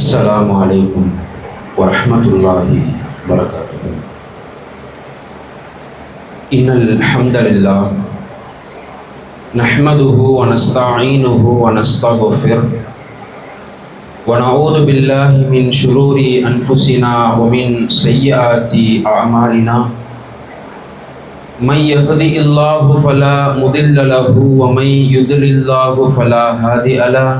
السلام عليكم ورحمة الله وبركاته. إن الحمد لله نحمده ونستعينه ونستغفره ونعوذ بالله من شرور أنفسنا ومن سيئات أعمالنا. من يهدي الله فلا مضل له ومن يضلل الله فلا هادي له.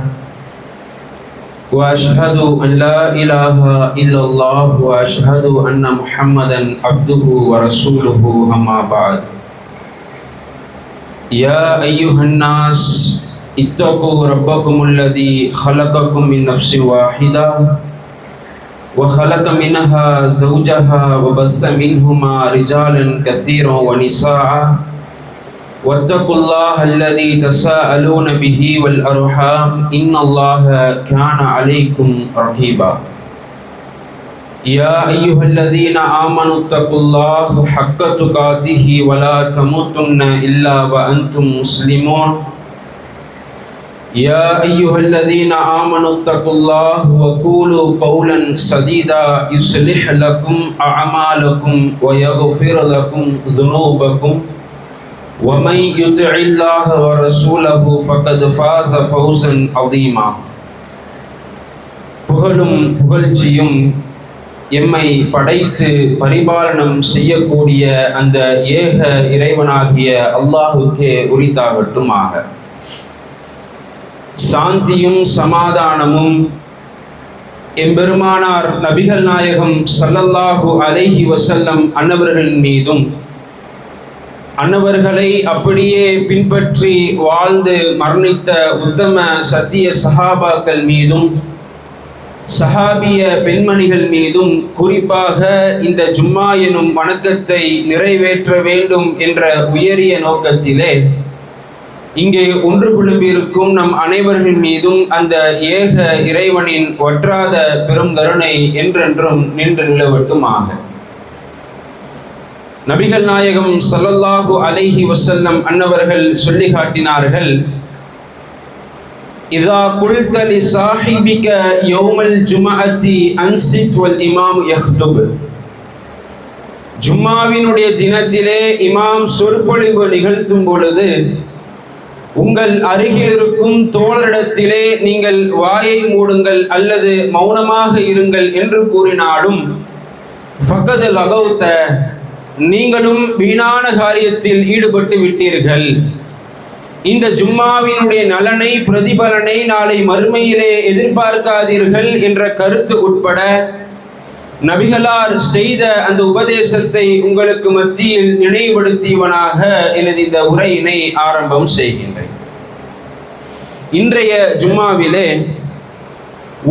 وأشهد أن لا إله إلا الله وأشهد أن محمدا عبده ورسوله أما بعد. يا أيها الناس اتقوا ربكم الذي خلقكم من نفس واحدة وخلق منها زوجها وبث منهما رجالا كثيرا ونساء واتقوا الله الذي تساءلون به والأرحام إن الله كان عليكم رقيبا. يا أيها الذين آمنوا اتقوا الله حق تقاته ولا تموتن إلا وأنتم مسلمون. يا أيها الذين آمنوا اتقوا الله وقولوا قولا سديدا يصلح لكم أعمالكم ويغفر لكم ذنوبكم ومن يطع الله ورسوله فقد فاز فوزا عظيما. புகழும் புகழ்ச்சியும் எம்மை படைத்து பரிபாலனம் செய்யக்கூடிய அந்த ஏக இறைவனாகிய அல்லாஹுக்கே உரித்தாகட்டுமாக. சாந்தியும் சமாதானமும் எம்பெருமானார் நபிகள் நாயகம் ஸல்லல்லாஹு அலைஹி வஸல்லம் அன்னவர்களின் மீதும் அன்னவர்களை அப்படியே பின்பற்றி வாழ்ந்து மரணித்த உத்தம சத்திய சஹாபாக்கள் மீதும் சஹாபிய பெண்மணிகள் மீதும் குறிப்பாக இந்த ஜும்மா எனும் வணக்கத்தை நிறைவேற்ற வேண்டும் என்ற உயரிய நோக்கத்திலே இங்கே ஒன்று குழும்பியிருக்கும் நம் அனைவரின் மீதும் அந்த ஏக இறைவனின் வற்றாத பெரும் கருணை என்றென்றும் நின்று நிலவட்டுமாக. நபிகள் நாயகம் ஸல்லல்லாஹு அலைஹி வஸல்லம் அன்னவர்கள் சொல்லி காட்டினார்கள், இதா குல்த லி சாஹிபிக யௌமல் ஜும்அத்தி அன்சித் வல் இமாம் யஹ்துப். ஜும்மாவினுடைய தினத்திலே இமாம் சொற்பொழிவு நிகழ்த்தும் பொழுது உங்கள் அருகில் இருக்கும் தோழரிடத்திலே நீங்கள் வாயை மூடுங்கள் அல்லது மௌனமாக இருங்கள் என்று கூறினாலும் ஃபகத் லகௌத, நீங்களும் வீணான காரியத்தில் ஈடுபட்டு விட்டீர்கள். இந்த ஜும்மாவினுடைய நலனை பிரதிபலனை நாளை மறுமையிலே எதிர்பார்க்காதீர்கள் என்ற கருத்து உட்பட நபிகளார் செய்த அந்த உபதேசத்தை உங்களுக்கு மத்தியில் நினைவுபடுத்தியவனாக எனது இந்த உரையினை ஆரம்பம் செய்கின்றேன். இன்றைய ஜும்மாவிலே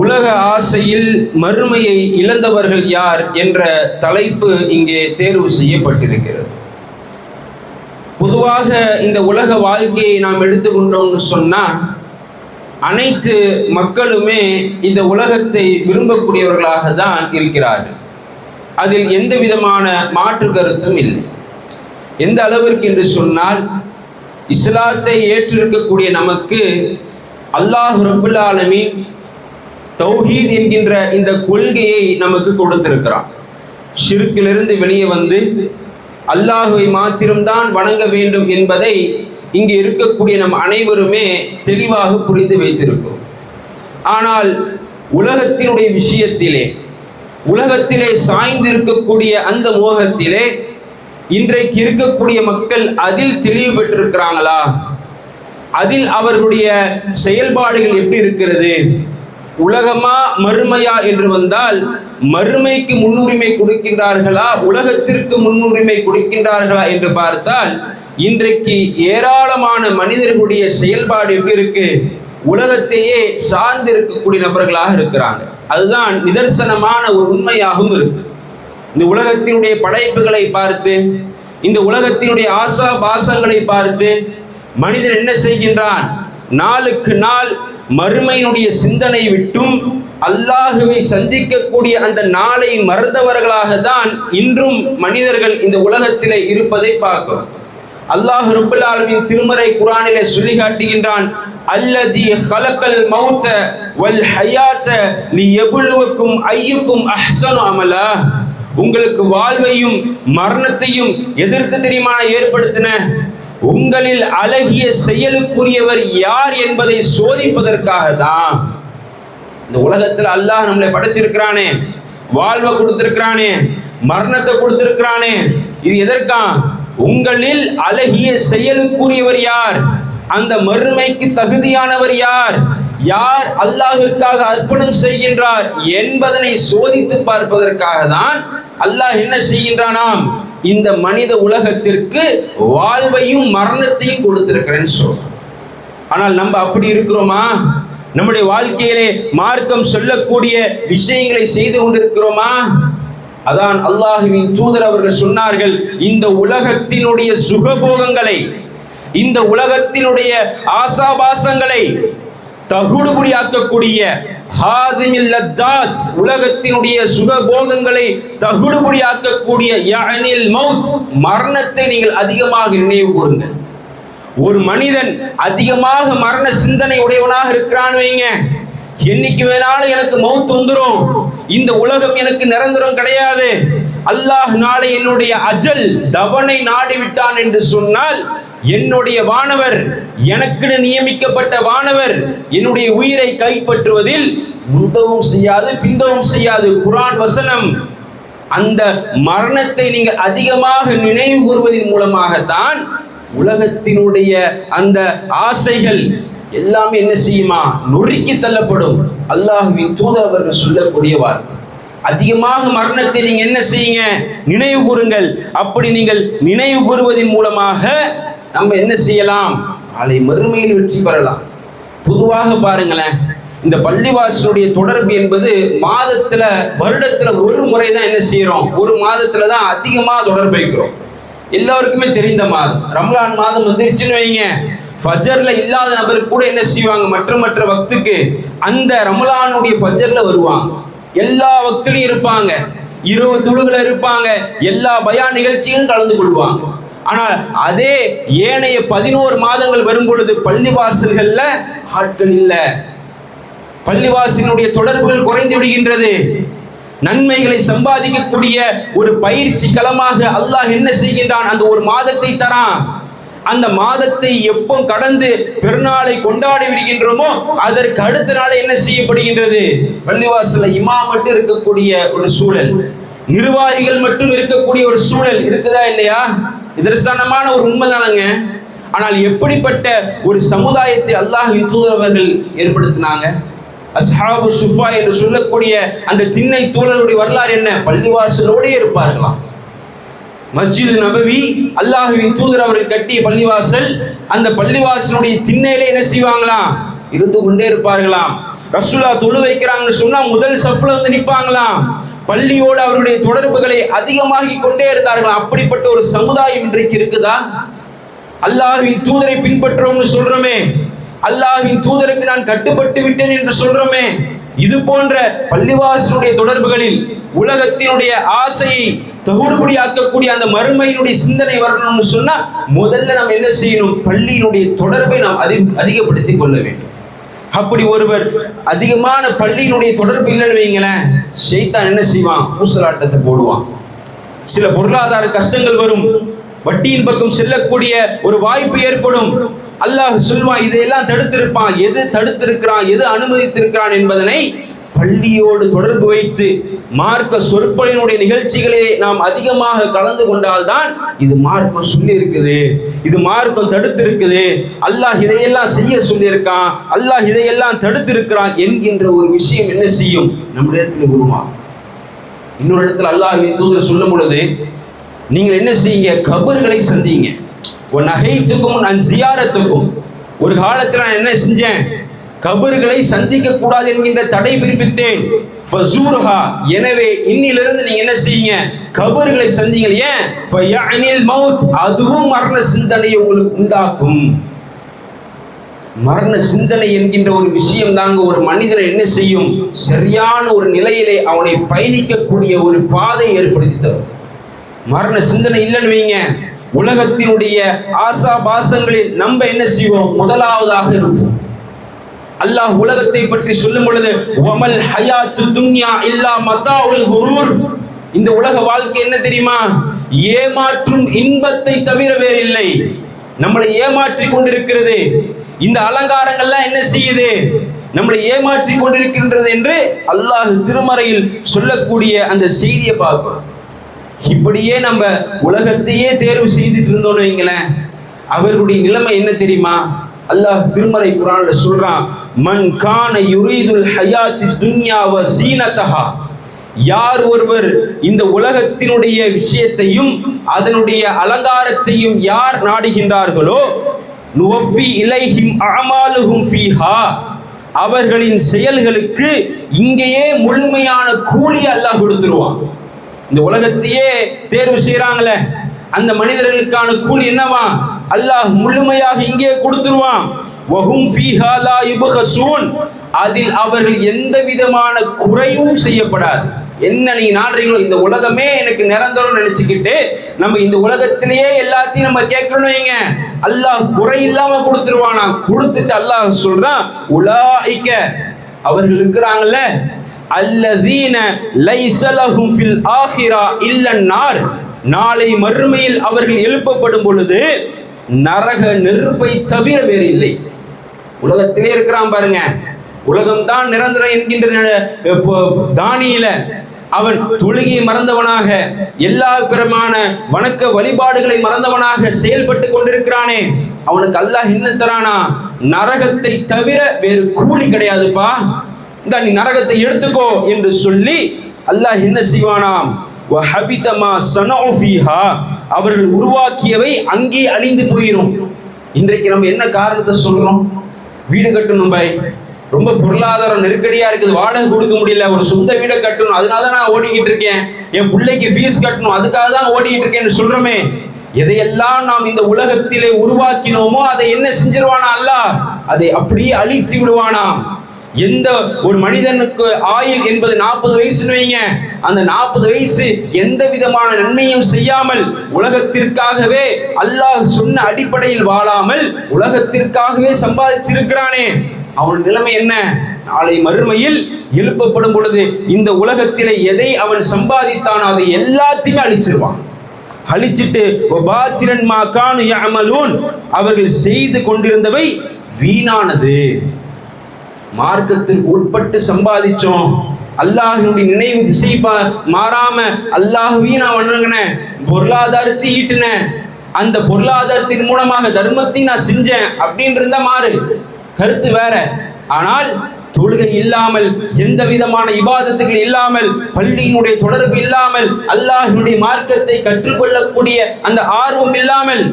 உலக ஆசையில் மறுமையை இழந்தவர்கள் யார் என்ற தலைப்பு இங்கே தேர்வு செய்யப்பட்டிருக்கிறது. பொதுவாக இந்த உலக வாழ்க்கையை நாம் எடுத்துக்கொண்டோம்னு சொன்னால் அனைத்து மக்களுமே இந்த உலகத்தை விரும்பக்கூடியவர்களாக தான் இருக்கிறார்கள். அதில் எந்த விதமான மாற்று கருத்தும் இல்லை. எந்த அளவிற்கு என்று சொன்னால் இஸ்லாத்தை ஏற்றிருக்கக்கூடிய நமக்கு அல்லாஹ் ரப்புல் ஆலமீன் தௌஹீத் என்கின்ற இந்த கொள்கையை நமக்கு கொடுத்திருக்கிறான். ஷிர்க்கிலிருந்து வெளியே வந்து அல்லாஹுவை மாத்திரம்தான் வணங்க வேண்டும் என்பதை இங்கே இருக்கக்கூடிய நம் அனைவருமே தெளிவாக புரிந்து வைத்திருக்கிறோம். ஆனால் உலகத்தினுடைய விஷயத்திலே, உலகத்திலே சாய்ந்திருக்கக்கூடிய அந்த மோகத்திலே இன்றைக்கு இருக்கக்கூடிய மக்கள் அதில் தெளிவு பெற்றிருக்கிறாங்களா? அதில் அவர்களுடைய செயல்பாடுகள் எப்படி இருக்கிறது? உலகமா மறுமையா என்று வந்தால் மறுமைக்கு முன்னுரிமை கொடுக்கின்றார்களா, உலகத்திற்கு முன்னுரிமை கொடுக்கின்றார்களா என்று பார்த்தால் இன்றைக்கு ஏராளமான மனிதர்களுடைய செயல்பாடு எப்படி இருக்கு? உலகத்தையே சார்ந்து இருக்கக்கூடிய நபர்களாக இருக்கிறாங்க. அதுதான் நிதர்சனமான ஒரு உண்மையாகவும் இருக்கு. இந்த உலகத்தினுடைய படைப்புகளை பார்த்து, இந்த உலகத்தினுடைய ஆசா பாசங்களை பார்த்து மனிதன் என்ன செய்கின்றான்? நாளுக்கு நாள் மறுமையினுடைய சிந்தனை விட்டும் அல்லாஹுவை சந்திக்கக்கூடிய அந்த நாளை மறந்தவர்களாக தான் இன்றும் மனிதர்கள் இந்த உலகத்திலே இருப்பதை பார்க்கிறோம். அல்லாஹ் ரப்புல் ஆலமீன் திருமறை குர்ஆனிலே சொல்லி காட்டுகின்றான், அல்லதி ஹலக்கல் மௌத வல் ஹயாத லியப்லுவக்கும் அய்யுக்கும் அஹ்ஸனு அமலா. உங்களுக்கு வாழ்வையும் மரணத்தையும் எதற்கு தெரியுமா ஏற்படுத்தின? உங்களில் அழகிய செயலுக்குரியவர் யார் என்பதை சோதிப்பதற்காக தான். இந்த உலகத்தில் அல்லாஹ் நம்மளை படைச்சிருக்கிறானே, வாழ்வை கொடுத்திருக்கிறானே, மரணத்தை கொடுத்திருக்கிறானே, இது எதற்கா? உங்களில் அழகிய செயலுக்குரியவர் யார், அந்த மறுமைக்கு தகுதியானவர் யார், யார் அல்லாஹ்விற்காக அர்ப்பணம் செய்கின்றார் என்பதனை சோதித்து பார்ப்பதற்காக தான் அல்லாஹ் என்ன செய்கின்றானாம், இந்த மனித உலகத்திற்கு வாழ்வையும் மரணத்தையும் கொடுத்திருக்கிறேன்னு சொல்றோம். ஆனால் நம்ம அப்படி இருக்கிறோமா? நம்முடைய வாழ்க்கையிலே மார்க்கம் சொல்லக்கூடிய விஷயங்களை செய்து கொண்டிருக்கிறோமா? அதான் அல்லாஹ்வின் தூதர் அவர்கள் சொன்னார்கள், இந்த உலகத்தினுடைய சுகபோகங்களை, இந்த உலகத்தினுடைய ஆசாபாசங்களை தகுடுபடியாக்கக்கூடிய ஹாதிமில் லத்தாத், உலகத்தினுடைய சுகபோகங்களை தகுடுபடியாக்கக்கூடிய யானில் மௌத், மரணத்தை நீங்கள் அதிகமாக நினைவு கூறுங்கள். ஒரு மனிதன் அதிகமாக மரண சிந்தனை உடையவனாக இருக்கிறான் வைங்க, என்னைக்கு வேணாலும் எனக்கு மௌத் வந்துடும், இந்த உலகம் எனக்கு நிரந்தரம் கிடையாது, அல்லாஹ் நாளை என்னுடைய அஜல் தவனை நாடிவிட்டான் என்று சொன்னால், என்னுடைய வானவர், எனக்கு நியமிக்கப்பட்ட வானவர் என்னுடைய உயிரை கைப்பற்றுவதில் முந்தவும் செய்யாது பிந்தவும் செய்யாது. குர்ஆன் வசனம். அந்த மரணத்தை நீங்கள் அதிகமாக நினைவு கூறுவதன் மூலமாகத்தான் உலகத்தினுடைய அந்த ஆசைகள் எல்லாமே என்ன செய்யுமா, நொறுக்கி தள்ளப்படும். அல்லாஹ்வின் தூதர் அவர்கள் சொல்லக்கூடிய வார்த்தை, அதிகமாக மரணத்தை நீங்க என்ன செய்யுங்க, நினைவு கூறுங்கள். அப்படி நீங்கள் நினைவு கூறுவதன் மூலமாக நம்ம என்ன செய்யலாம், நாளை மறுமையில் வெற்றி பெறலாம். பொதுவாக பாருங்களேன், இந்த பள்ளிவாசலுடைய தொடர்பு என்பது மாதத்துல, வருடத்துல ஒரு முறை தான் என்ன செய்யறோம், ஒரு மாதத்துல தான் அதிகமாக தொடர்பு வைக்கிறோம். எல்லாருக்குமே தெரிந்த மாதம் ரமலான் மாதம் வந்துருச்சுன்னு வைங்க, ஃபஜர்ல இல்லாத நபர் கூட என்ன செய்வாங்க, மற்ற வக்துக்கு அந்த ரமலானுடைய ஃபஜர்ல வருவாங்க. எல்லா வக்திலையும் இருப்பாங்க, 20 தொழுகளை இருப்பாங்க, எல்லா பயான் நிகழ்ச்சியும் கலந்து கொள்வாங்க. ஆனால் அதே ஏனைய 11 மாதங்கள் வரும் பொழுது பள்ளிவாசல்கள்ல ஆட்கள் இல்ல, பள்ளிவாசலினுடைய தொடர்புகள் குறைந்து விடுகின்றது. நன்மைகளை சம்பாதிக்கக்கூடிய ஒரு பயிற்சி களமாக அல்லாஹ் என்ன செய்கின்றான், அந்த ஒரு மாதத்தை தரான். அந்த மாதத்தை எப்போ கடந்து பெருநாளை கொண்டாடி விடுகின்றோமோ அதற்கு அடுத்த நாளை என்ன செய்யப்படுகின்றது, பள்ளிவாசல்ல இமாம் மட்டும் இருக்கக்கூடிய ஒரு சூழல், நிர்வாகிகள் மட்டும் இருக்கக்கூடிய ஒரு சூழல் இருக்குதா இல்லையா? இதற்கான ஒரு உண்மைதானங்க. ஆனால் எப்படிப்பட்ட ஒரு சமுதாயத்தை அல்லாஹ்வின் தூதர் அவர்கள் ஏற்படுத்தினாங்க? அஸ்ஹாபு சுஃபா என்று சொல்லக்கூடிய அந்த திண்ணை தோழருடைய வரலாறு என்ன? பள்ளிவாசலோடே இருப்பார்களாம். மஸ்ஜித் நபவி அல்லாஹ்வின் தூதர் அவர்கள் கட்டிய பள்ளிவாசல், அந்த பள்ளிவாசலுடைய திண்ணையில என்ன செய்வாங்களாம், இருந்து கொண்டே இருப்பார்களாம். ரசூலுல்லாஹ் தொழு வைக்கிறாங்கன்னு சொன்னா முதல் சஃப்ல வந்து நிற்பாங்களாம். பள்ளியோடு அவருடைய தொடர்புகளை அதிகமாகி கொண்டே இருந்தார்களாம். அப்படிப்பட்ட ஒரு சமுதாயம் இன்றைக்கு இருக்குதா? அல்லாஹ்வின் தூதரை பின்பற்றுவோம்னு சொல்றோமே, அல்லாஹ்வின் தூதருக்கு நான் கட்டுப்பட்டு விட்டேன் என்று சொல்றோமே, இது போன்ற பள்ளிவாசலுடைய தொடர்புகளில் உலகத்தினுடைய ஆசையை தகுடுபடியாக்கக்கூடிய அந்த மறுமையினுடைய சிந்தனை வரணும்னு சொன்னா முதல்ல நம்ம என்ன செய்யணும், பள்ளியினுடைய தொடர்பை நாம் அதிகப்படுத்திக் கொள்ள வேண்டும். அப்படி ஒருவர் அதிகமான பள்ளியினுடைய தொடர்பு இல்லைன்னு வைங்களேன், ஷைத்தான் என்ன செய்வான், ஊசலாட்டத்தை போடுவான். சில பொருளாதார கஷ்டங்கள் வரும், வட்டியின் பக்கம் செல்லக்கூடிய ஒரு வாய்ப்பு ஏற்படும். அல்லாஹ் சொல்வான், இதையெல்லாம் தடுத்திருப்பான். எது தடுத்திருக்கிறான், எது அனுமதித்திருக்கிறான் என்பதனை பள்ளியோடு தொடர்பு வைத்து மார்க்க சொற்பொழினுடைய நிகழ்ச்சிகளே நாம் அதிகமாக கலந்து கொண்டால்தான் இது மார்க்கம் சொல்லி இருக்குது, இது மார்க்கம் தடுத்து இருக்குது, அல்லாஹ் இதையெல்லாம் செய்ய சொல்லியிருக்கான், அல்லாஹ் இதையெல்லாம் தடுத்து இருக்கிறான் என்கின்ற ஒரு விஷயம் என்ன செய்யும், நம்முடைய இடத்துல உருவாகும். இன்னொரு இடத்துல அல்லாஹ்வின் தூதர் சொல்லும் பொழுது, நீங்கள் என்ன செய்யுங்க, கபர்களை சந்திங்க. நகைத்துக்கும் நான் ஜியாரத்துக்கும், ஒரு காலத்தில் நான் என்ன செஞ்சேன், கபர்களை சந்திக்க கூடாது என்கின்ற தடை பிறப்பித்தேன். ஃபஸூர்ஹா, எனவே இன்னிலிருந்து நீங்க என்ன செய்யுங்க, கபர்களை சந்திங்க. ஏன்? ஃபயஅனில் மௌத், அதுவும் மரண சிந்தனையை உங்களுக்கு உண்டாக்கும். மரண சிந்தனை என்கின்ற ஒரு விஷயம் தாங்க ஒரு மனிதனை என்ன செய்யும், சரியான ஒரு நிலையிலே அவனை பயணிக்கக்கூடிய ஒரு பாதை ஏற்படுத்தி தரும். மரண சிந்தனை இல்லைன்னு வைங்க, உலகத்தினுடைய ஆசா பாசங்களில் நம்ம என்ன செய்வோம், முதலாவதாக இருப்போம். அல்லாஹ் உலகத்தை பற்றி சொல்லும் பொழுது வமல் ஹயாத்து துன்யா இல்லா மதாஉல் குரூர், இந்த உலக வாழ்க்கை என்ன தெரியுமா? ஏமாற்றும் இன்பத்தை தவிர வேறு இல்லை. நம்மளை ஏமாற்றி கொண்டிருக்கிறது. இந்த அலங்காரங்கள்லாம் என்ன செய்யுது? நம்மளை ஏமாற்றி கொண்டிருக்கின்றது என்று அல்லாஹ் திருமறையில் சொல்லக்கூடிய அந்த செய்தியை பார்க்கிறோம். இப்படியே நம்ம உலகத்தையே தேர்வு செய்துட்டு இருந்தோம்னு வைங்களேன், அவர்களுடைய நிலைமை என்ன தெரியுமா? அல்லாஹ் திருமறை குர்ஆன்ல சொல்றான், மன் கான யுரீதுல் ஹயாத்தி துன்யா வ ஸீனதஹா, யார் ஒருவர் இந்த உலகத்தினுடைய விஷயத்தையும் அதனுடைய அலங்காரத்தையும் யார் நாடுகின்றார்களோ, நுவஃபி இலைஹிம் அமாலுஹும் ஃபீஹா, அவர்களின் செயல்களுக்கு இங்கேயே முழுமையான கூலி அல்லாஹ் கொடுத்துருவான். இந்த உலகத்தையே தேர்வு செய்யறாங்களே, அந்த மனிதர்களுக்கான கூலி என்னவா? அல்லாஹ் முழுமையாக இங்கே கொடுத்துருவான். வஹும் ஃபீஹா லா யுபஹஸூன், அதில் அவர்கள் எந்த விதமான குறையும் செய்யப்படாது. என்ன நீங்க நாடுறீங்களோ, இந்த உலகமே எனக்கு நிரந்தரம் நினைச்சுக்கிட்டு நம்ம இந்த உலகத்திலேயே எல்லாத்தையும் நம்ம கேட்கணும் வைங்க, அல்லாஹ் குறை இல்லாம கொடுத்துருவானா. கொடுத்துட்டு அல்லாஹ் சொல்றான், உலாயிக, அவர்கள் இருக்கிறாங்கல்ல, அல்லதீன லைஸ லஹும் ஃபில் ஆஹிரா இல்லன் நார், நாளை மறுமையில் அவர்கள் எழுப்பப்படும் பொழுது நரக நெருப்பை தவிர வேறு இல்லை. உலகத்திலே இருக்கிறான் பாருங்க, உலகம்தான் நிரந்தரம் என்கின்ற தானியில அவன் தொழுகையை மறந்தவனாக, எல்லா பிறமான வணக்க வழிபாடுகளை மறந்தவனாக செயல்பட்டு கொண்டிருக்கிறானே, அவனுக்கு அல்லாஹ் என்ன தரானா? நரகத்தை தவிர வேறு கூலி கிடையாதுப்பா, இந்த நீ நரகத்தை எடுத்துக்கோ என்று சொல்லி அல்லாஹ் என்ன செய்வானாம்? வஹபிதமா ஸனஉ ஃபீஹா, அவர்கள் உருவாக்கியவை அங்கே அழிந்து போயிடும். இன்றைக்கு நம்ம என்ன காரணத்தை சொல்றோம்? வீடு கட்டணும் பாய், ரொம்ப பொருளாதார நெருக்கடியா இருக்குது, வாடகை கொடுக்க முடியல, ஒரு சொந்த வீடை கட்டணும், அதனால தான் நான் ஓடிக்கிட்டு இருக்கேன், என் பிள்ளைக்கு ஃபீஸ் கட்டணும், அதுக்காக தான் ஓடிக்கிட்டு இருக்கேன்னு சொல்றோமே. எதையெல்லாம் நாம் இந்த உலகத்திலே உருவாக்கினோமோ அதை என்ன செஞ்சிருவானா அல்லாஹ்? அதை அப்படியே அழித்து விடுவானாம். எந்த ஒரு மனிதனுக்கு ஆயுள் என்பது 40 வயசுன்னு வைங்க, அந்த 40 வயசு எந்த விதமான நன்மையும் செய்யாமல் உலகத்திற்காகவே அல்லாஹ் சொன்ன அடிப்படையில் வாழாமல் உலகத்திற்காகவே சம்பாதிச்சிருக்கிறானே, அவன் நிலைமை என்ன? நாளை மறுமையில் எழுப்பப்படும் பொழுது இந்த உலகத்திலே எதை அவன் சம்பாதித்தான் அதை எல்லாத்தையுமே அழிச்சிருவான். அழிச்சிட்டு வபாத்திரன் மா கானு யஅமலூன், அவர்கள் செய்து கொண்டிருந்தவை வீணானது. மார்க்கத்தில் உட்பட்டு சம்பாதிச்சோம், அல்லாஹ்வுடைய நினைவு திசை மாறாம அல்லாஹ்வையும் நான் வணங்கினேன், பொருளாதாரத்தை ஈட்டினேன், அந்த பொருளாதாரத்தின் மூலமாக தர்மத்தை நான் செஞ்சேன் அப்படின்னு இருந்தா மாறு, கருத்து வேற. ஆனால் தொழுகை இல்லாமல், எந்த விதமான இபாதத்துகள் இல்லாமல், பள்ளியினுடைய தொடர்பு இல்லாமல், அல்லாஹ்வுடைய மார்க்கத்தை கற்றுக்கொள்ளக்கூடிய அந்த ஆர்வம் இல்லாமல்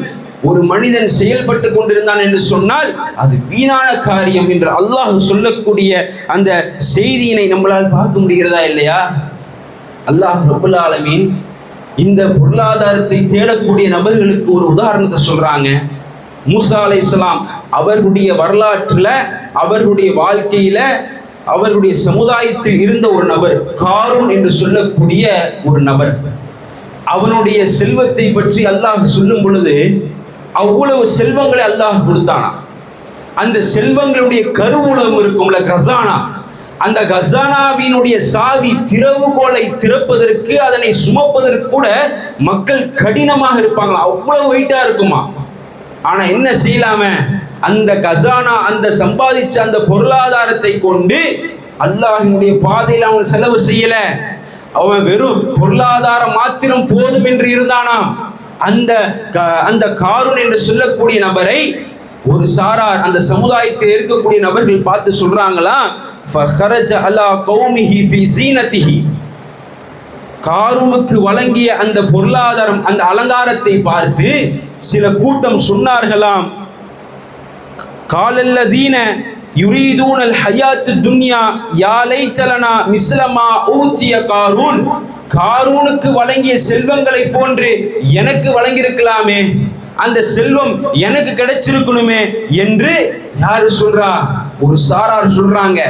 ஒரு மனிதன் செயல்பட்டு கொண்டிருந்தான் என்று சொன்னால் அது வீணான காரியம் என்று அல்லாஹ் சொல்லக்கூடிய அந்த செய்தியினை நம்மளால் பார்க்க முடிகிறதா இல்லையா? அல்லாஹ் ரப்பல் ஆலமீன் இந்த பொருளாதாரத்தை தேடக்கூடிய நபர்களுக்கு ஒரு உதாரணத்தை சொல்றாங்க. மூசா அலைஹிஸ்ஸலாம் அவர்களுடைய வரலாற்றுல, அவர்களுடைய வாழ்க்கையில, அவர்களுடைய சமுதாயத்தில் இருந்த ஒரு நபர், காரூன் என்று சொல்லக்கூடிய ஒரு நபர். அவனுடைய செல்வத்தை பற்றி அல்லாஹ் சொல்லும் பொழுது அவ்வளவு செல்வங்களை அல்லாஹ் கொடுத்தானா. அந்த செல்வங்களுடைய கருவூலம் இருக்கும்ல, கசானா, அந்த கசானாவினுடைய சாவி திறவுகோலை திறப்பதற்கு, அதனை சுமப்பதற்கு கூட மக்கள் கடினமாக இருப்பாங்களா, அவ்வளவு வெயிட்டா இருக்குமா. ஆனா என்ன செய்யலாம, அந்த கசானா, அந்த சம்பாதிச்ச அந்த பொருளாதாரத்தை கொண்டு அல்லாஹ்வினுடைய பாதையில் அவன் செலவு செய்யல. அவன் வெறும் பொருளாதாரம் மாத்திரம் போதும் என்று இருந்தானா. அந்த காரூன் என்று சொல்லக்கூடிய நபரை ஒரு சாரார், அந்த சமுதாயத்தில் இருக்கக்கூடிய நபர்கள் பார்த்து சொல்றாங்களா, ஃபஹரஜ அலா கௌமிஹி ஃபீ ஸீனதிஹி, காரூனுக்கு வழங்கிய அந்த பொருளாதாரம், அந்த அலங்காரத்தை பார்த்து சில கூட்டம் சொன்னார்களாம், காலல்லதீன யுரீதூனல் ஹயாத்து துன்யா யா லைத்தலனா மிஸ்லமா ஊத்திய காரூன், காரூனுக்கு வழங்கிய செல்வங்களை போன்று எனக்கு வழங்கியிருக்கலாமே, அந்த செல்வம் எனக்கு கிடைச்சிருக்கணுமே என்று யாரு சொல்றா? ஒரு சாரார் சொல்றாங்க.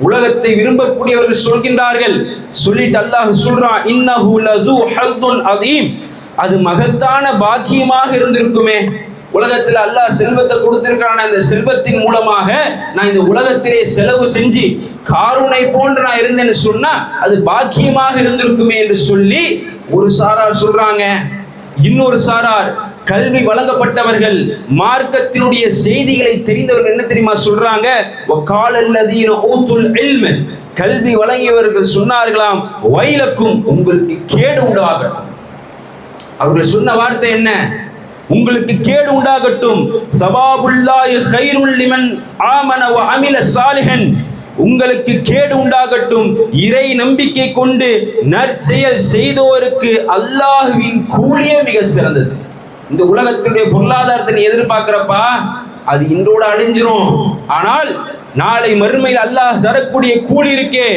உலகத்தை விரும்பக்கூடியவர்கள் சொல்கின்றார்கள். சொல்லிட்டு அல்லாஹ் சொல்றான், இன்னஹு லது ஹல்துன் அதீம், அது மகத்தான பாக்கியமாக இருந்திருக்குமே. உலகத்தில் அல்லாஹ் செல்வத்தை கொடுத்திருக்கிறான், அந்த செல்வத்தின் மூலமாக நான் இந்த உலகத்திலே செலவு செஞ்சு காரூனை போன்று நான் இருந்தேன்னு சொன்னா அது பாக்கியமாக இருந்திருக்குமே என்று சொல்லி ஒரு சாரார் சொல்றாங்க. இன்னொரு சாரார் கல்வி வழங்கப்பட்டவர்கள், மார்க்கத்தினுடைய செய்திகளை தெரிந்தவர்கள் என்ன தெரியுமா சொல்றாங்க? வகாலல்லதீன ஊதுல் இல்ம, கல்வி வழங்கியவர்கள் சொன்னார்களாம், வைலக்கும், உங்களுக்கு கேடு உண்டாகட்டும். அவர்கள் சொன்ன வார்த்தை என்ன? உங்களுக்கு கேடு உண்டாகட்டும். சவாபுல்லாஹி கைருல் லிமன் ஆமன வ அமில சாலிஹன், உங்களுக்கு கேடு உண்டாகட்டும். இறை நம்பிக்கை கொண்டு நற்செயல் செய்தோருக்கு அல்லாஹ்வின் கூலியே மிக சிறந்தது. இந்த உலகத்துடைய பொருளாதாரத்தை நீ எதிர்பார்க்கிறப்பா, அது இன்றோடு அழிஞ்சிரும். ஆனால் நாளை மறுமையில் அல்லாஹ் தரக்கூடிய கூலி இருக்கே,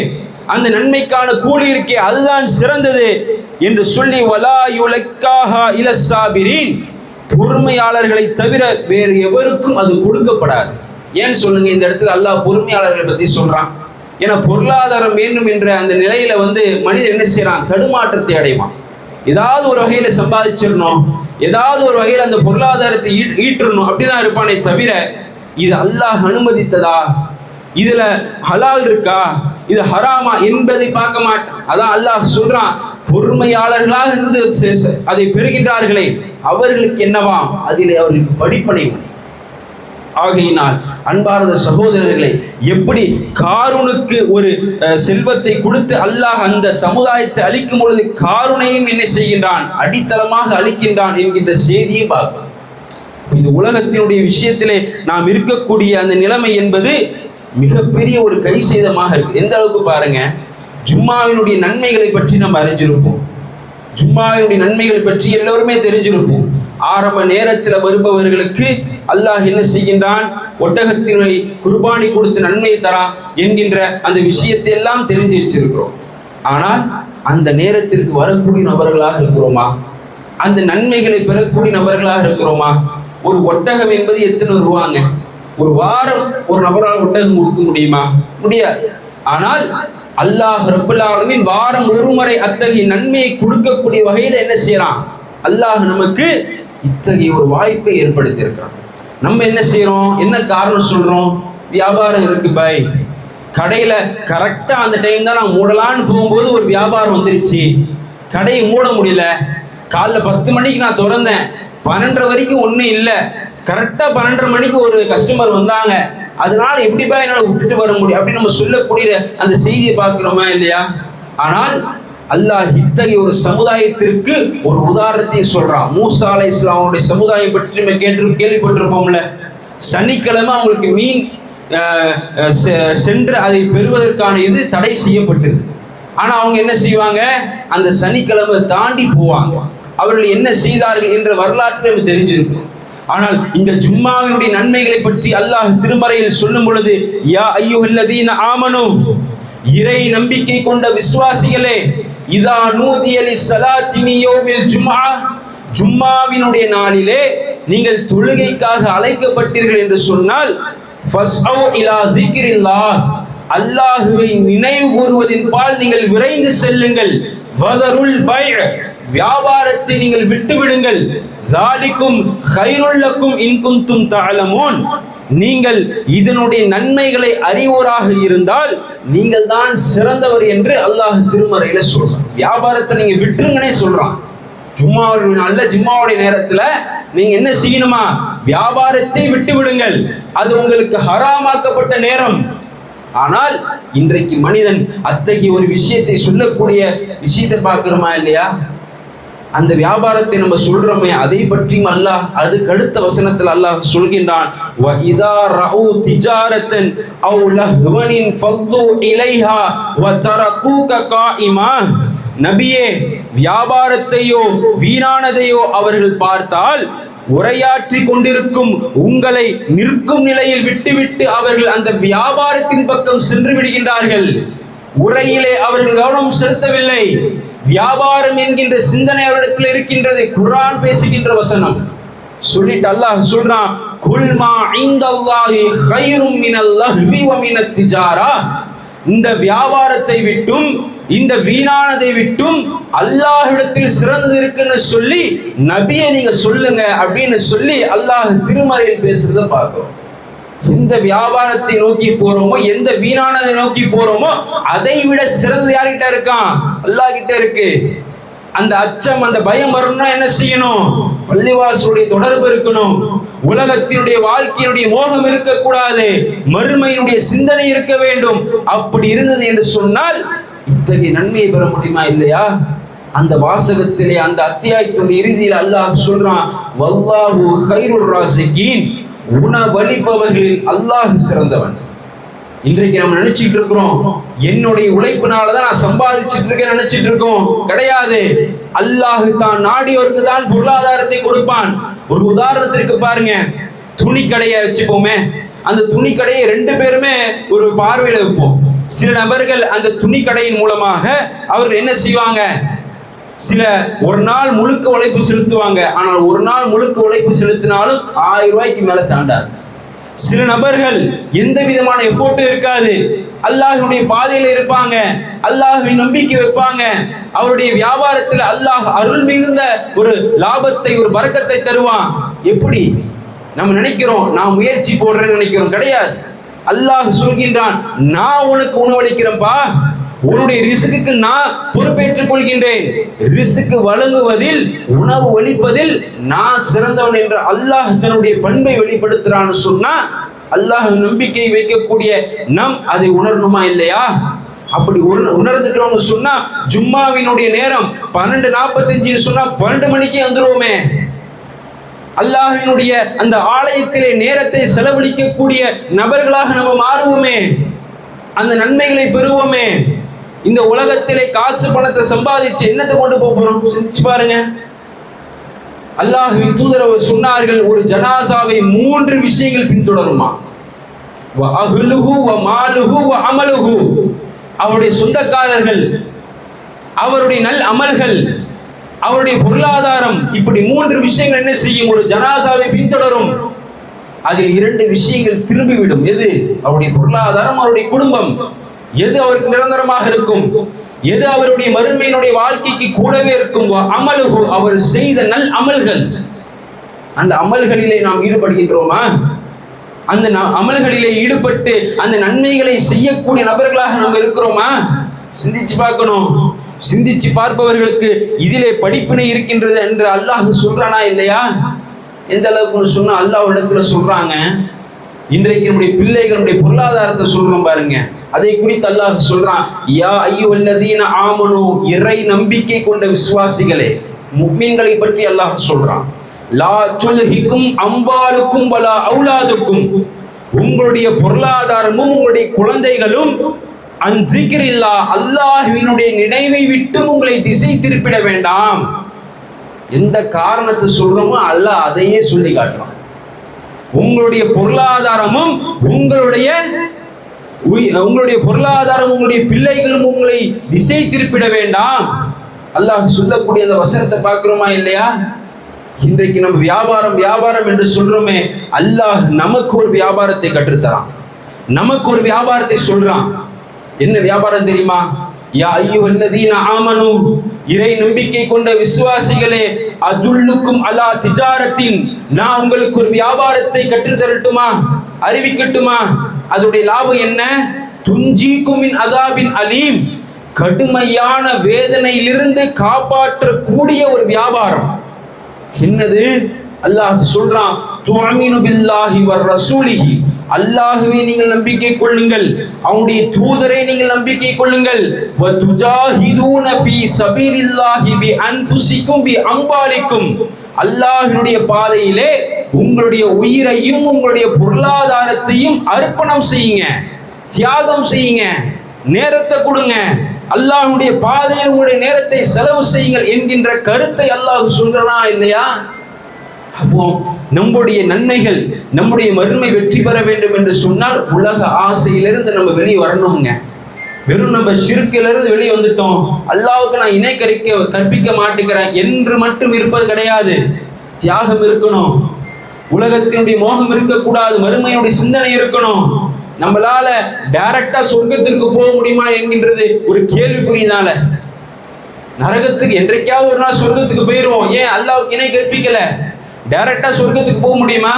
அந்த நன்மைக்கான கூலி இருக்கே, அதுதான் சிறந்தது என்று சொல்லி வலா யுலக்காஹா இலஸ்ஸாபிரீன், பொறுமையாளர்களை தவிர வேறு எவருக்கும் அது கொடுக்கப்படாது. ஏன் சொல்லுங்க? இந்த இடத்துல அல்லாஹ் பொறுமையாளர்களை பத்தி சொல்றான். ஏன்னா பொருளாதாரம் வேண்டும் என்ற அந்த நிலையில மனிதன் என்ன செய்யறான்? தடுமாற்றத்தை அடைவான். ஏதாவது ஒரு வகையில சம்பாதிச்சிடணும், ஏதாவது ஒரு வகையில் அந்த பொருளாதாரத்தை ஈட்டணும், அப்படிதான் இருப்பானே தவிர இது அல்லாஹ் அனுமதித்ததா, இதுல ஹலால் இருக்கா, இது ஹராமா என்பதை பார்க்க மாட்டான். அதான் அல்லாஹ் சொல்றான், பொறுமையாளர்களாக இருந்து அதை பெறுகின்றார்களே அவர்களுக்கு என்னவாம், அதிலே அவர்களுக்கு படிப்பனை. ஆகையினால் அன்பார்ந்த சகோதரர்களை, எப்படி காரூனுக்கு ஒரு செல்வத்தை கொடுத்து அல்லாஹ் அந்த சமுதாயத்தை அழிக்கும் பொழுது காரூனையும் என்ன செய்கின்றான்? அடித்தளமாக அழிக்கின்றான் என்கின்ற செய்தியை பார்க்கிறோம். இந்த உலகத்தினுடைய விஷயத்திலே நாம் இருக்கக்கூடிய அந்த நிலைமை என்பது மிகப்பெரிய ஒரு கை சேதமாக இருக்கு. எந்த அளவுக்கு பாருங்க, ஜும்மாவினுடைய நன்மைகளை பற்றி நம்ம அறிஞ்சிருப்போம், ஜும்மாவினுடைய நன்மைகளை பற்றி எல்லோருமே தெரிஞ்சிருப்போம். ஆரம்ப நேரத்தில் வருபவர்களுக்கு அல்லாஹ் என்ன செய்கின்றான்? ஒட்டகத்தினை குர்பானி கொடுத்து நன்மையை தரான் என்கின்ற அந்த விஷயத்தை எல்லாம் தெரிஞ்சு வச்சிருக்கிறோம். ஆனால் அந்த நேரத்திற்கு வரக்கூடிய நபர்களாக இருக்கிறோமா? அந்த நன்மைகளை பெறக்கூடிய நபர்களாக இருக்கிறோமா? ஒரு ஒட்டகம் என்பது எத்தனை ரூபாங்க? ஒரு வாரம் ஒரு நபரால் ஒட்டகம் கொடுக்க முடியுமா? முடியாது. ஆனால் அல்லாஹ் ரப்பல் ஆலமீன் வாரம் ஒரு முறை அத்தகைய நன்மையை கொடுக்கக்கூடிய வகையில் என்ன செய்யறான்? அல்லாஹ் நமக்கு இத்தகைய ஒரு வாய்ப்பை ஏற்படுத்தி இருக்கான். நம்ம என்ன செய்யறோம்? என்ன காரணம் சொல்றோம்? வியாபாரம் இருக்கு பாய், கடையில கரெக்டா அந்த டைம் தான் நான் மூடலான்னு போகும்போது ஒரு வியாபாரம் வந்துருச்சு, கடையை மூட முடியல. காலைல 10 மணிக்கு நான் திறந்தேன், 12 வரைக்கும் ஒன்றும் இல்லை. கரெக்டா 12 மணிக்கு ஒரு கஸ்டமர் வந்தாங்க, அதனால எப்படிப்பா என்னால் விட்டுட்டு வர முடியும் அப்படின்னு நம்ம சொல்லக்கூடிய அந்த செய்தியை பார்க்கிறோமா இல்லையா? ஆனால் அல்லாஹ் இத்தகைய ஒரு சமுதாயத்திற்கு ஒரு உதாரணத்தை சொல்றான். மூசா அலைஹிஸ்ஸலாமுடைய சமுதாயம் பற்றி நம்ம கேள்விப்பட்டிருப்போம்ல. சனிக்கிழமை அவங்களுக்கு மீன் சென்று அதை பெறுவதற்கான இது தடை செய்யப்பட்டது. ஆனா அவங்க என்ன செய்வாங்க? அந்த சனிக்கிழமை தாண்டி போவாங்க. அவர்கள் என்ன செய்தார்கள் என்ற வரலாற்றை நம்ம தெரிஞ்சிருக்கும். ஆனால் இந்த ஜும்மாவினுடைய நன்மைகளை பற்றி அல்லாஹ் திருமறையில் சொல்லும் பொழுது, யா அய்யுஹல்லதீன ஆமனு, இறை நம்பிக்கை கொண்ட விசுவாசிகளே, இதா நூதிய லிஸ்ஸலாத்தி மின் யௌமில் ஜும்ஆ, ஜும்மாவினுடைய நாளிலே நீங்கள் தொழுகைக்காக அழைக்கப்பட்டீர்கள் என்று சொன்னால், ஃபஸ்அவு இலா திக்ரில்லாஹ், அல்லாஹ்வை நினைவு கூறுவதின் பால் நீங்கள் விரைந்து செல்லுங்கள். வதருல் பை', வியாபாரத்தை நீங்கள் விட்டுவிடுங்கள். ஸாலிகும் கைருல் லக்கும் இன் குன்தும் தஅலமூன், நீங்கள் இதனுடைய நன்மைகளை அறிவோராக இருந்தால் நீங்கள் தான் சிறந்தவர் என்று அல்லாஹ் திருமறையில சொல்றான். வியாபாரத்தை நீங்க விட்டுருங்கன்னே சொல்றான். ஜும்மாவுடைய நாள்ல, ஜும்மாவுடைய நேரத்துல நீங்க என்ன செய்யணுமா? வியாபாரத்தை விட்டு விடுங்கள், அது உங்களுக்கு ஹராமாக்கப்பட்ட நேரம். ஆனால் இன்றைக்கு மனிதன் அத்தகைய ஒரு விஷயத்தை சொல்லக்கூடிய விஷயத்தை பார்க்கிறோமா இல்லையா? அந்த வியாபாரத்தை நம்ம சொல்றோமே, அதை பற்றியும் அல்லாஹ் அதுக்கு அடுத்த வசனத்தில் அல்லாஹ் சொல்கின்றான், வ இதா ரஅூ திஜாரத்தன் அவ் லஹ்வனின் ஃபது இலைஹா வ தரகூக காயிமா, நபியே, வியாபாரத்தையோ வீணானதையோ அவர்கள் பார்த்தால் உரையாற்றி கொண்டிருக்கும் உங்களை நிற்கும் நிலையில் விட்டுவிட்டு அவர்கள் அந்த வியாபாரத்தின் பக்கம் சென்று விடுகின்றார்கள். உரையிலே அவர்கள் கவனம் செலுத்தவில்லை. வியாபாரம் என்கின்ற சிந்தனை அவரிடத்தில் இருக்கின்றது. குர்ஆன் பேசுகின்ற வசனம் சொல்லிட்டு அல்லாஹ் சொல்றான், குல் மா இன்தல்லாஹி கைரும் மினல் லஹ்வி வ மினத் திஜாரா, இந்த வியாபாரத்தை விட்டும் இந்த வீணானதை விட்டும் அல்லாஹ்விடத்தில் சிறந்தது இருக்குன்னு சொல்லி நபியை நீங்க சொல்லுங்க அப்படின்னு சொல்லி அல்லாஹ் திருமறையில் பேசுறத பார்க்கிறோம். எந்த வியாபாரத்தை நோக்கி போறோமோ, எந்த வீணானதை நோக்கி போறோமோ, அதை விட சிறந்தது யார்கிட்ட இருக்கான்? அல்லாஹ் கிட்ட இருக்கு. அந்த அச்சம், அந்த பயம் வரணும்னா என்ன செய்யணும்? பள்ளிவாசலுடைய தொடர்பு இருக்கணும். உலகத்தினுடைய வாழ்க்கையினுடைய மோகம் இருக்கக்கூடாது. மறுமையினுடைய சிந்தனை இருக்க வேண்டும். அப்படி இருந்தது என்று சொன்னால் இத்தகைய நன்மையை பெற முடியுமா? இல்லையா? அந்த வாசகத்திலே, அந்த அத்தியாயத்தினுடைய இறுதியில் அல்லாஹ் சொல்றான், வல்லாஹு கைருர் ராசிகீன், உணவளிப்பவர்களில் அல்லாஹ் சிறந்தவன். இன்றைக்கு நம்ம நினைச்சிட்டு இருக்கிறோம், என்னுடைய உழைப்பினாலதான் நான் சம்பாதிச்சுட்டு இருக்கேன் நினைச்சிட்டு இருக்கோம். கிடையாது. அல்லாஹ் தான் நாடியவருக்கு தான் பொருளாதாரத்தை கொடுப்பான். ஒரு உதாரணத்திற்கு பாருங்க, துணி கடையை வச்சுப்போமே. அந்த துணி கடையை 2 பேருமே ஒரு பார்வையில வைப்போம். சில நபர்கள் அந்த துணி கடையின் மூலமாக அவர்கள் என்ன செய்வாங்க? சில ஒரு நாள் முழுக்க உழைப்பு செலுத்துவாங்க. ஆனால் ஒரு நாள் முழுக்க உழைப்பு செலுத்தினாலும் 1000 ரூபாய்க்கு மேல தாண்டாது. சில நபர்கள் எந்த விதமான எஃபோர்ட்டும் இருக்காது, அல்லாஹ்வுடைய பாதையில இருப்பாங்க, அல்லாஹ்வின் நம்பிக்கை வைப்பாங்க. அவருடைய வியாபாரத்தில் அல்லாஹ் அருள் மிகுந்த ஒரு லாபத்தை, ஒரு பரக்கத்தை தருவான். எப்படி நம்ம நினைக்கிறோம்? நான் முயற்சி போடுறேன்னு நினைக்கிறோம். கிடையாது. அல்லாஹ் சொல்கின்றான், நான் உனக்கு உணவளிக்கிறேன்பா, உன்னுடைய ரிஸ்க்கு நான் பொறுப்பேற்றுக் கொள்கின்றேன். ரிஸ்க்கு வழங்குவதில், உணவு ஒளிப்பதில் நான் சிறந்தவன் என்ற அல்லாஹ் தன்னுடைய பண்பை வெளிப்படுத்துறான்னு சொன்னா, அல்லாஹ் நம்பிக்கை வைக்கக்கூடிய நம் அதை உணரணுமா இல்லையா? அப்படி உணர்ந்துட்டோம்னு சொன்னா, ஜும்மாவினுடைய நேரம் 12:45 சொன்னா 12 மணிக்கே வந்துருவோமே. அல்லாஹ்வினுடைய அந்த ஆலயத்திலே நேரத்தை செலவழிக்கக்கூடிய நபர்களாக நம்ம மாறுவோமே. அந்த நன்மைகளை பெறுவோமே. இந்த உலகத்திலே காசு பணத்தை சம்பாதிச்சு என்னத்தை கொண்டு போறோம்? சிந்திச்சு பாருங்க. அல்லாஹ்வின் தூதர் சொன்னார்கள், ஒரு ஜனாசாவை 3 விஷயங்கள் பின்தொடருமா. வஅஹ்லுஹு வமாலுஹு வஅமலுஹு, அவருடைய சொந்தக்காரர்கள், அவருடைய நல் அமல்கள், அவருடைய பொருளாதாரம், இப்படி 3 விஷயங்கள் என்ன செய்யும்? ஒரு ஜனாசாவை பின்தொடரும். அதில் 2 விஷயங்கள் திரும்பிவிடும். எது? அவருடைய பொருளாதாரம், அவருடைய குடும்பம். எது அவருக்கு நிரந்தரமாக இருக்கும்? எது அவருடைய மறுமையினுடைய வாழ்க்கைக்கு கூடவே இருக்கும்? அமலுகு, அவர் செய்த நல் அமல்கள். அந்த அமல்களிலே நாம் ஈடுபடுகின்றோமா? அந்த அமல்களிலே ஈடுபட்டு அந்த நன்மைகளை செய்யக்கூடிய நபர்களாக நாம் இருக்கிறோமா? சிந்திச்சு பார்க்கணும். சிந்திச்சு பார்ப்பவர்களுக்கு இதிலே படிப்பினை இருக்கின்றது என்று அல்லாஹ் சொல்றானா இல்லையா? எந்த அளவுக்கு சொன்னா அல்லாஹ் இடத்துல சொல்றாங்க. இன்றைக்கு நம்முடைய பிள்ளைகளுடைய பொருளாதாரத்தை சொல்றோம் பாருங்க. அதை குறித்து அல்லாஹ் சொல்றான், யா அய்யுஹல்லதீன ஆமனு, இறை நம்பிக்கை கொண்ட விசுவாசிகளே, முஃமின்களை பற்றி அல்லாஹ் சொல்றான். லா துல்ஹிக்கும் அம்வாலுக்கும் வலா அவுலாதுக்கும், உங்களுடைய பொருளாதாரமும் உங்களுடைய குழந்தைகளும் அன் ஸிக்ரில்லாஹ், அல்லாஹ்வினுடைய நினைவை விட்டு உங்களை திசை திருப்பிட வேண்டாம். எந்த காரணத்தை சொல்றோமோ அல்லாஹ் அதையே சொல்லி காட்டுறான். உங்களுடைய பொருளாதாரமும் உங்களுடைய பொருளாதாரம், உங்களுடைய பிள்ளைகளும் உங்களை திசை திருப்பிட வேண்டாம். அல்லாஹ் சொல்லக்கூடிய அந்த வசனத்தை பார்க்கிறோமா இல்லையா? இன்றைக்கு நம்ம வியாபாரம் வியாபாரம் என்று சொல்றோமே, அல்லாஹ் நமக்கு ஒரு வியாபாரத்தை கற்றுத்தரான். நமக்கு ஒரு வியாபாரத்தை சொல்றான். என்ன வியாபாரம் தெரியுமா? யா அய்யுஹல்லதீன ஆமனு, இறை நம்பிக்கை கொண்ட விசுவாசிகளே, அதுல்லுக்கும் அலா திஜாரத்தின், நான் உங்களுக்கு ஒரு வியாபாரத்தை கற்று தரட்டுமா, அறிவிக்கட்டுமா? அதோடைய லாபம் என்ன? துஞ்சிக்கும் மின் அதாபின் அலீம், கடுமையான வேதனையிலிருந்து காப்பாற்றக்கூடிய ஒரு வியாபாரம். என்னது? அல்லாஹ் சொல்றான், துஅமினு பில்லாஹி வர் ரசூலிஹி, அல்லாஹ்வை நீங்கள் நம்பிக்கை கொள்ளுங்கள், அவனுடைய தூதரை நீங்கள் நம்பிக்கை கொள்ளுங்கள். வ துஜாஹிதூன ஃபீ சபீலில்லாஹி பி அன்ஃபுசிக்கும் பி அம்வாலிக்கும், அல்லாஹ்வினுடைய பாதையிலே உங்களுடைய உயிரையும் உங்களுடைய பொருளாதாரத்தையும் அர்ப்பணம் செய்யுங்க, தியாகம் செய்யுங்க, நேரத்தை கொடுங்க, அல்லாஹ்வுடைய பாதையில் உங்களுடைய நேரத்தை செலவு செய்யுங்கள் என்கின்ற கருத்தை அல்லாஹ் சொல்றானா இல்லையா? அப்போ நம்முடைய நன்மைகள், நம்முடைய மறுமை வெற்றி பெற வேண்டும் என்று சொன்னால் உலக ஆசையிலிருந்து நம்ம வெளியே வரணுங்க. வெறும் நம்ம ஷிர்க்கிலிருந்து வெளியே வந்துட்டோம், அல்லாஹ்வுக்கு நான் இணை கற்பிக்க மாட்டேங்கிறேன் என்று மட்டும் இருப்பது கிடையாது. தியாகம் இருக்கணும், உலகத்தினுடைய மோகம் இருக்கக்கூடாது, மறுமையுடைய சிந்தனை இருக்கணும். நம்மளால டைரக்டா சொர்க்கத்திற்கு போக முடியுமா என்கின்றது ஒரு கேள்விக்குறியினால. நரகத்துக்கு என்றைக்காவது ஒரு நாள் சொர்க்கத்துக்கு போயிருவோம். ஏன் அல்லாஹ்வுக்கு இணை கற்பிக்கல. டைரக்டா சொர்க்கத்துக்கு போக முடியுமா?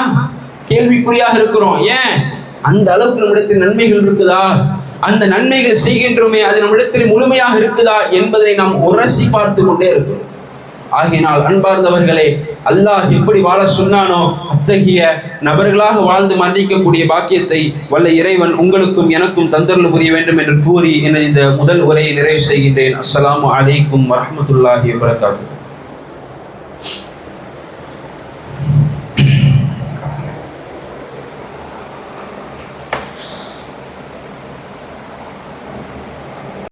கேள்விக்குறியாக இருக்கிறோம். ஏன்? அந்த அளவுக்கு நம்மிடத்தில் நன்மைகள் இருக்குதா, அந்த நன்மைகள் செய்கின்றோமே அது நம்மிடத்தில் முழுமையாக இருக்குதா என்பதை நாம் உரசி பார்த்து கொண்டே இருக்கிறோம். ஆகினால் அன்பார்ந்தவர்களே, அல்லாஹ் எப்படி வாழ சொன்னானோ அத்தகைய நபர்களாக வாழ்ந்து மன்னிக்கக்கூடிய பாக்கியத்தை வல்ல இறைவன் உங்களுக்கும் எனக்கும் தந்தருள் புரிய வேண்டும் என்று கூறி எனது இந்த முதல் உரையை நிறைவு செய்கின்றேன். அஸ்ஸலாமு அலைக்கும் வரஹ்மத்துல்லாஹி வபரகாத்துஹு.